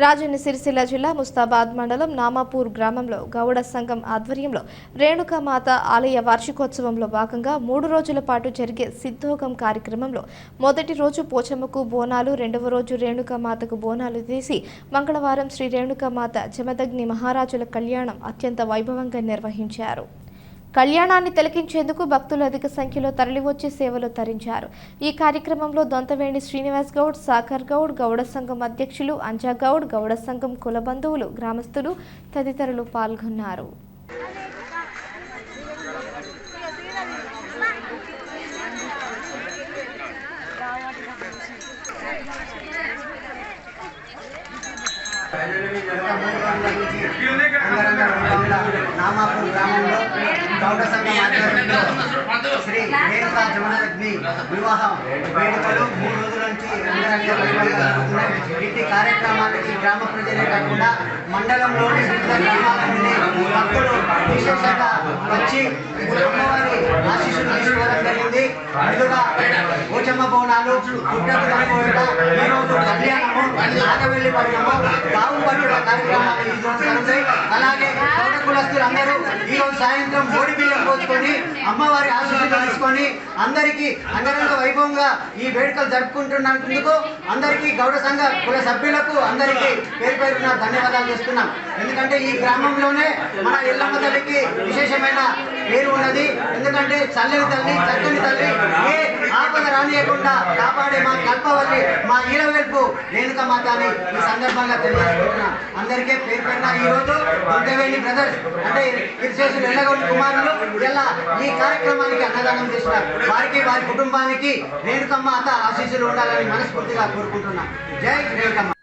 రాజన్న సిరిసిల్ల జిల్లా ముస్తాబాద్ మండలం నామాపూర్ గ్రామంలో గౌడ సంఘం ఆధ్వర్యంలో రేణుకామాత ఆలయ వార్షికోత్సవంలో భాగంగా 3 రోజుల పాటు జరిగే సిద్ధోగం కార్యక్రమంలో మొదటి రోజు పోచమ్మకు బోనాలు, రెండవ రోజు రేణుకామాతకు బోనాలు తీసి మంగళవారం శ్రీ రేణుకామాత జమదగ్ని మహారాజుల కళ్యాణం అత్యంత వైభవంగా నిర్వహించారు. కళ్యాణాన్ని తిలకించేందుకు భక్తులు అధిక సంఖ్యలో తరలివచ్చి సేవలు తరించారు. ఈ కార్యక్రమంలో దొంతవేణి శ్రీనివాస్ గౌడ్, సాకర్ గౌడ్, గౌడ సంఘం అధ్యక్షులు అంజాగౌడ్, గౌడ సంఘం కుల బంధువులు, గ్రామస్తులు తదితరులు పాల్గొన్నారు. నామాపూర్ గ్రామంలో గౌడ సంఘం ఆధ్వర్యంలో శ్రీ రేణుకా జమదగ్ని వివాహం వేడుకలు 3 రోజుల నుంచి రంగరంగ వైభవంగా జరుగుతున్నాయి. ఇట్టి కార్యక్రమానికి గ్రామ ప్రజలే కాకుండా మండలంలోని వివిధ గ్రామాల నుండి భక్తులు విశేషంగా వచ్చి అమ్మవారి ఆశీస్సులు తీసుకోవడం జరిగింది. ముందుగా పోచమ్మ బోనాలు, ఈరోజు కళ్యాణము, నాగవెల్లి పట్టణము, గావు పట్టుల కార్యక్రమాలు ఈ రోజు జరుగుతాయి. అలాగే గౌడ కులస్తులందరూ ఈరోజు సాయంత్రం బోడి బియ్యం పోసుకొని అమ్మవారి ఆశీస్సులు తీసుకొని అందరికీ అంగరంగ వైభవంగా ఈ వేడుకలు జరుపుకుంటున్నందుకు అందరికీ గౌడ సంఘ కుల సభ్యులకు అందరికీ పేరు పేరున ధన్యవాదాలు చేస్తున్నాం. ఎందుకంటే ఈ గ్రామంలోనే మన ఎల్లమ్మ తల్లికి విశేషమైన పేరు ఉన్నది. ఎందుకంటే చల్లని తల్లి, చక్కని తల్లి, ఏ ఆపద రానియకుండా కాపాడే మా కల్పవల్లి, మా ఈలవెల్పు రేణుకామాత అని ఈ సందర్భంగా తెలియజేస్తున్నాం. అందరికీ పేరు పేరున ఈరోజు దొంతవేణి బ్రదర్స్ అంటే ఇరుశేషులు ఎల్లగొండ కుమారులు ఇలా ఈ కార్యక్రమానికి అన్నదానం చేస్తున్నారు. వారికి, వారి కుటుంబానికి రేణుకామాత ఆశీస్సులు ఉండాలని మనస్ఫూర్తిగా కోరుకుంటున్నాం. జై రేణుకమ్మ.